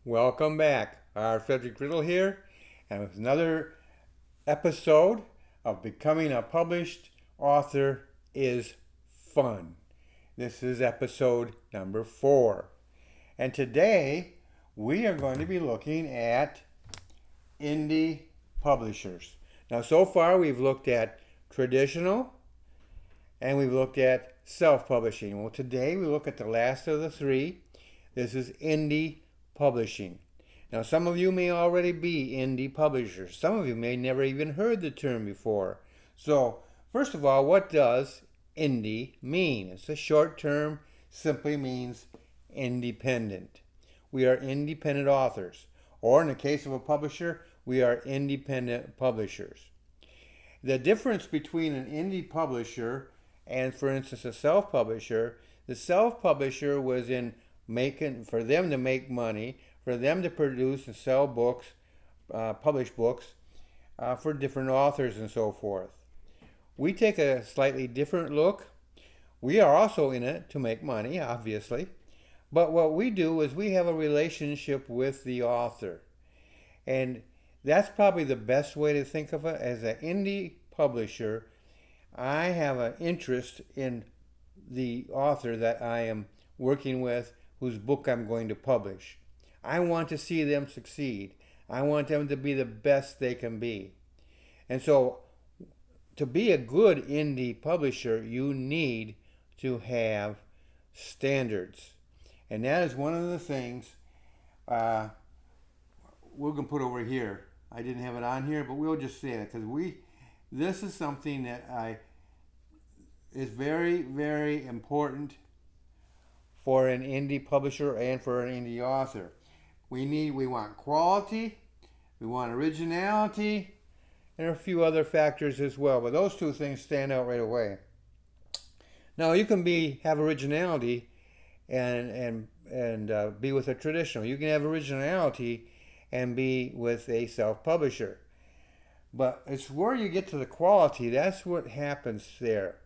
Welcome back. Frederick Riddle here, and with another episode of Becoming a Published Author is Fun. This is episode number 4. And today we are going to be looking at indie publishers. Now, so far we've looked at traditional and we've looked at self-publishing. Well, today we look at the last of the three. This is indie publishing. Now, some of you may already be indie publishers. Some of you may never even heard the term before. So, first of all, what does indie mean? It's a short term, simply means independent. We are independent authors. Or in the case of a publisher, we are independent publishers. The difference between an indie publisher and, for instance, a self-publisher, the self-publisher was in making, for them to make money, for them to produce and sell books, publish books for different authors and so forth. We take a slightly different look. We are also in it to make money, obviously, but what we do is we have a relationship with the author, and that's probably the best way to think of it. As an indie publisher, I have an interest in the author that I am working with, whose book I'm going to publish. I want to see them succeed. I want them to be the best they can be. And so, to be a good indie publisher, you need to have standards. And that is one of the things we're going to put over here. I didn't have it on here, but we'll just say it because this is something that is very, very important for an indie publisher and for an indie author. We want quality, we want originality, and a few other factors as well. But those two things stand out right away. Now you can have originality and be with a traditional. You can have originality and be with a self-publisher. But it's where you get to the quality, that's what happens there.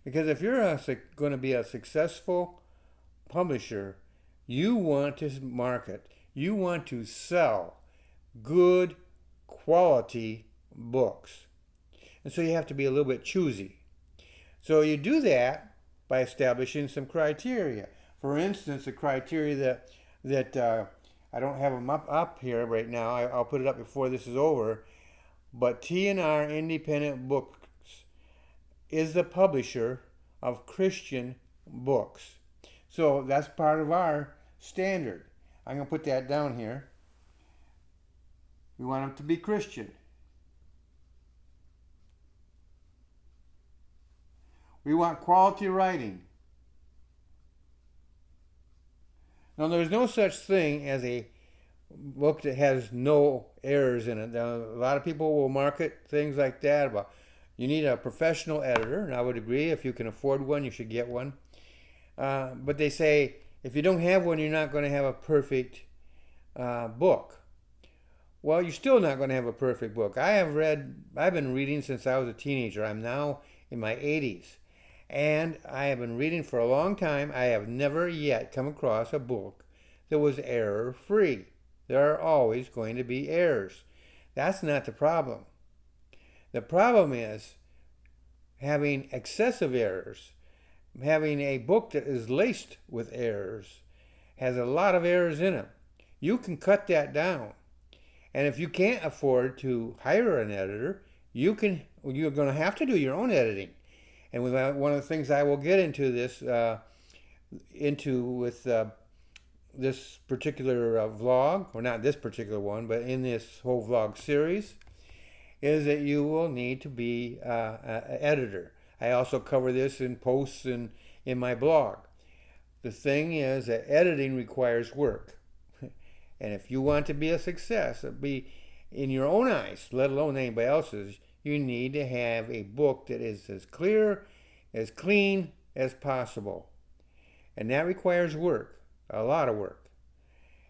Because if you're going to be a successful publisher, you want to market, you want to sell good quality books. And so you have to be a little bit choosy. So you do that by establishing some criteria. For instance, the criteria that I don't have them up here right now. I'll put it up before this is over. But T&R Independent Books is the publisher of Christian books. So that's part of our standard. I'm going to put that down here. We want them to be Christian. We want quality writing. Now, there's no such thing as a book that has no errors in it. Now, a lot of people will market things like that about you need a professional editor, and I would agree. If you can afford one, you should get one. But they say if you don't have one, you're not going to have a perfect book. Well, you're still not going to have a perfect book. I've been reading since I was a teenager. I'm now in my 80s. And I have been reading for a long time. I have never yet come across a book that was error-free. There are always going to be errors. That's not the problem. The problem is having excessive errors. Having a book that is laced with errors, has a lot of errors in it. You can cut that down. And if you can't afford to hire an editor, you're going to have to do your own editing. And one of the things I will get into with this particular vlog, or not this particular one, but in this whole vlog series, is that you will need to be an editor. I also cover this in posts in my blog. The thing is that editing requires work. And if you want to be a success, be in your own eyes, let alone anybody else's, you need to have a book that is as clear, as clean as possible. And that requires work, a lot of work.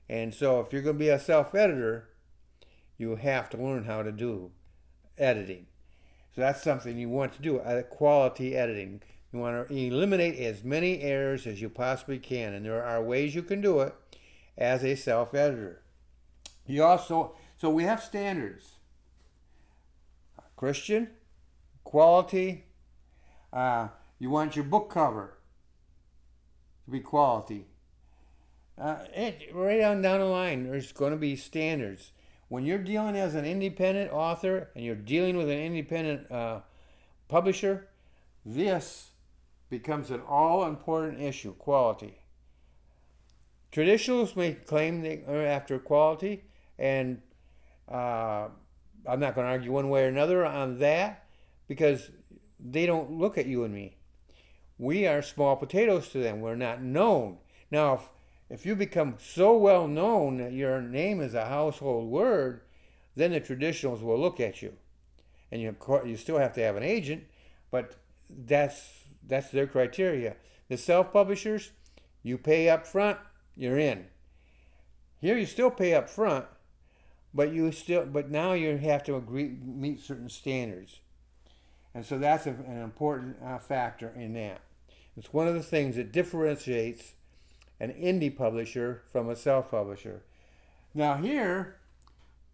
And so if you're going to be a self-editor, you have to learn how to do editing. So that's something you want to do, quality editing. You want to eliminate as many errors as you possibly can, and there are ways you can do it as a self-editor. You also, so we have standards. Christian, quality. You want your book cover to be quality. Right on down the line, there's going to be standards. When you're dealing as an independent author and you're dealing with an independent publisher, this becomes an all-important issue, quality. Traditionalists may claim they are after quality, and I'm not going to argue one way or another on that because they don't look at you and me. We are small potatoes to them. We're not known. Now, if you become so well known that your name is a household word, then the traditionals will look at you. And you still have to have an agent, but that's their criteria. The self-publishers, you pay up front, you're in. Here you still pay up front, but now you have to meet certain standards. And so that's an important factor in that. It's one of the things that differentiates an indie publisher from a self-publisher. Now here,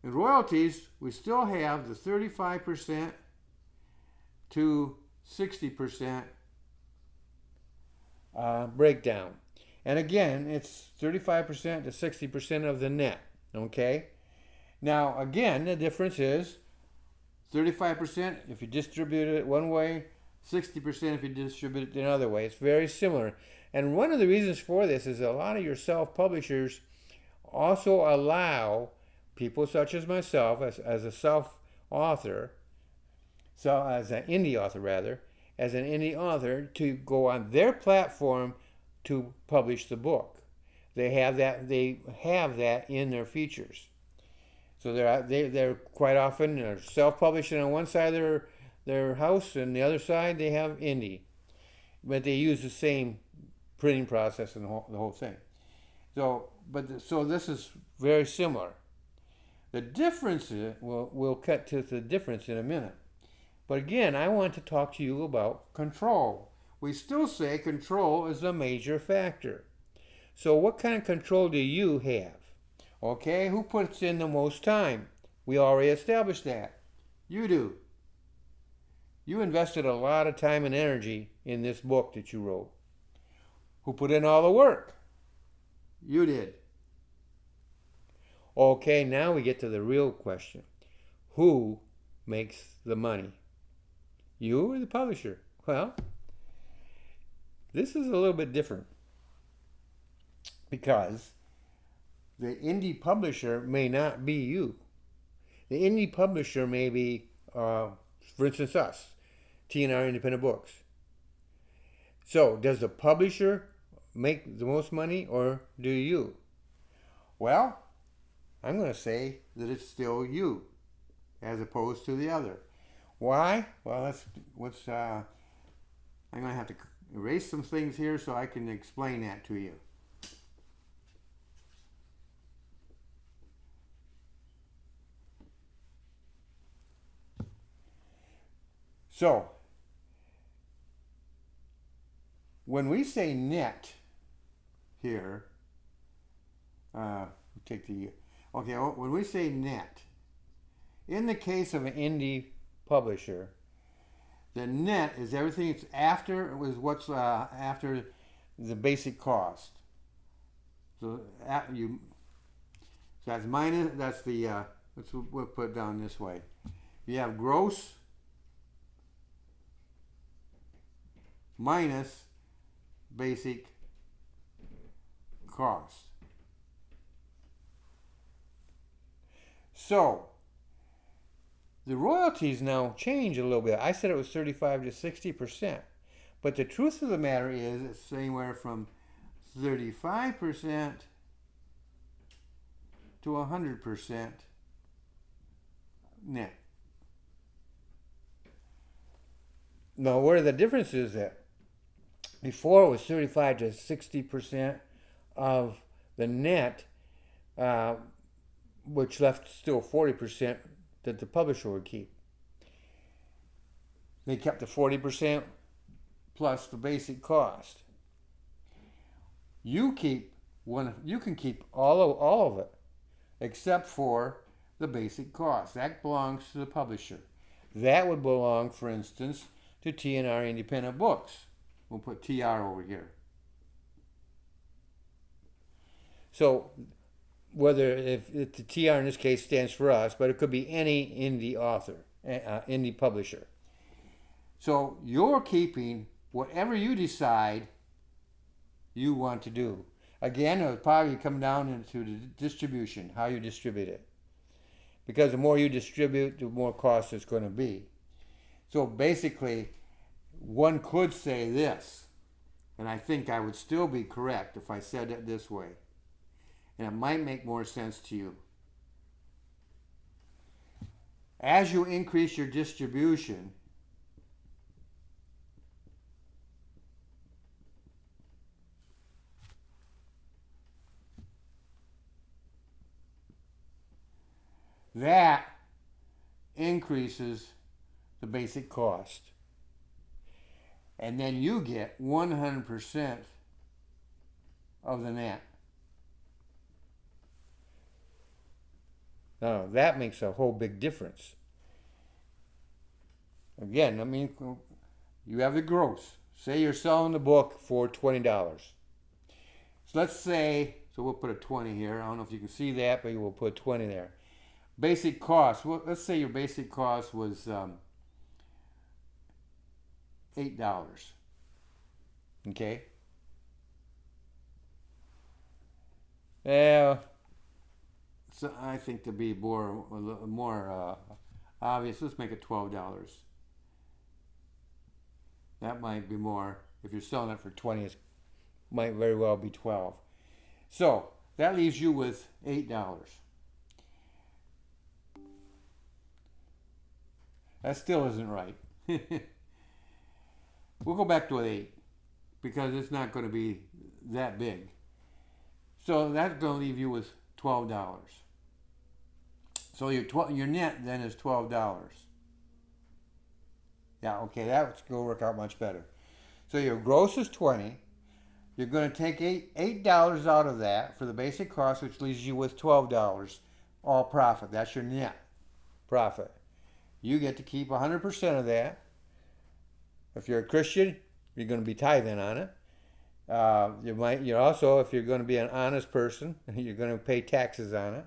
in royalties, we still have the 35% to 60% breakdown. And again, it's 35% to 60% of the net, okay? Now, again, the difference is 35% if you distribute it one way, 60% if you distribute it another way. It's very similar. And one of the reasons for this is a lot of your self-publishers also allow people such as myself, as a self-author, so as an indie author rather, as an indie author, to go on their platform to publish the book. They have that in their features. So they're quite often self-publishing on one side of their house, and the other side they have indie, but they use the same printing process and the whole thing. So this is very similar. The difference we'll cut to the difference in a minute. But again, I want to talk to you about control. We still say control is a major factor. So what kind of control do you have? Okay, who puts in the most time? We already established that. You do. You invested a lot of time and energy in this book that you wrote. Who put in all the work? You did. Okay, now we get to the real question. Who makes the money? You or the publisher? Well, this is a little bit different because the indie publisher may not be you. The indie publisher may be, for instance, us, T&R Independent Books. So, does the publisher make the most money or do you? Well, I'm going to say that it's still you as opposed to the other. Why? Well, I'm going to have to erase some things here so I can explain that to you. So, when we say net here, when we say net, in the case of an indie publisher, the net is everything that's after the basic cost. So that's minus. We'll put it down this way. You have gross minus basic cost. So the royalties now change a little bit. I said it was 35 to 60%, but the truth of the matter is it's anywhere from 35% to 100% net. Now, where the difference is that before it was 35 to 60% of the net, which left still 40% that the publisher would keep. They kept the 40% plus the basic cost. You can keep all of it. except for the basic cost. That belongs to the publisher. That would belong, for instance, to T&R Independent Books. We'll put TR over here. So whether if the TR in this case stands for us, but it could be any indie author, indie publisher. So you're keeping whatever you decide you want to do. Again, it'll probably come down into the distribution, how you distribute it. Because the more you distribute, the more cost it's going to be. So basically, one could say this, and I think I would still be correct if I said it this way. And it might make more sense to you. As you increase your distribution, that increases the basic cost. And then you get 100% of the net. Now, that makes a whole big difference. Again, I mean, you have the gross. Say you're selling the book for $20. So let's say, so we'll put a 20 here. I don't know if you can see that, but we'll put 20 there. Basic cost, well, let's say your basic cost was $8. Okay? So I think to be more obvious, let's make it $12. That might be more. If you're selling it for 20, it might very well be 12. So that leaves you with $8. That still isn't right. We'll go back to 8 because it's not going to be that big. So that's going to leave you with $12. So your net then is $12. Yeah, okay, that's going to work out much better. So your gross is 20. You're going to take $8 out of that for the basic cost, which leaves you with $12, all profit. That's your net profit. You get to keep 100% of that. If you're a Christian, you're going to be tithing on it. You're also, if you're going to be an honest person, you're going to pay taxes on it.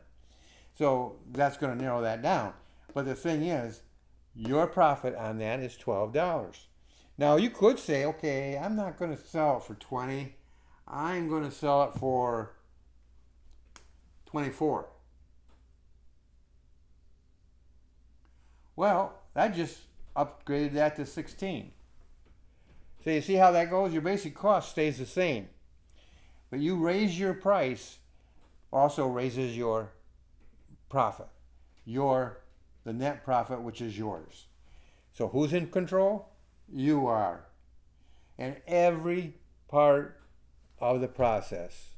So that's going to narrow that down. But the thing is, your profit on that is $12. Now you could say, okay, I'm not going to sell it for 20. I'm going to sell it for 24. Well, I just upgraded that to 16. So you see how that goes? Your basic cost stays the same. But you raise your price, also raises your profit. The net profit, which is yours. So who's in control? You are. And every part of the process,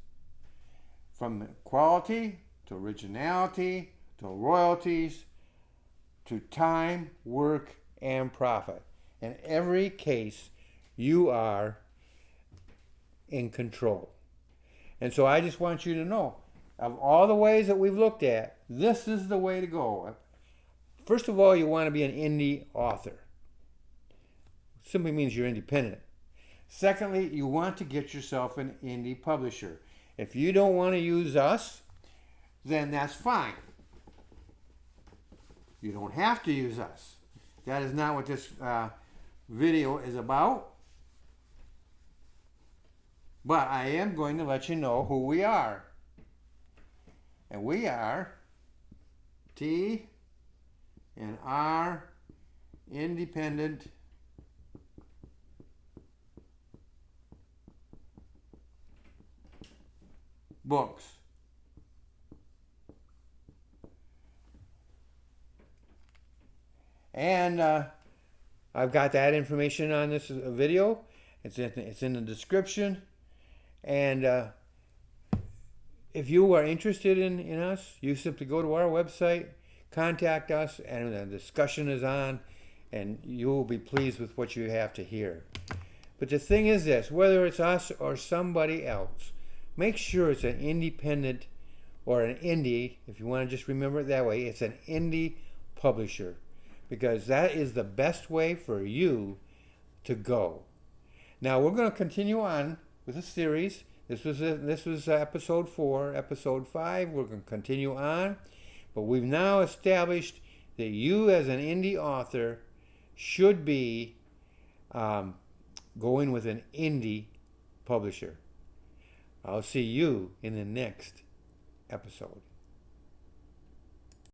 from quality to originality to royalties to time, work, and profit. In every case, you are in control. And so I just want you to know, of all the ways that we've looked at, this is the way to go. First of all, you want to be an indie author. Simply means you're independent. Secondly, you want to get yourself an indie publisher. If you don't want to use us, then that's fine. You don't have to use us. That is not what this video is about. But I am going to let you know who we are. And we are T&R Independent Books. And I've got that information on this video. It's in the description. And if you are interested in us, you simply go to our website, contact us, and the discussion is on, and you will be pleased with what you have to hear. But the thing is this, whether it's us or somebody else, make sure it's an independent or an indie, if you want to just remember it that way, it's an indie publisher, because that is the best way for you to go. Now we're going to continue on with the series. This was episode 4. Episode 5, we're going to continue on, but we've now established that you as an indie author should be going with an indie publisher. I'll see you in the next episode.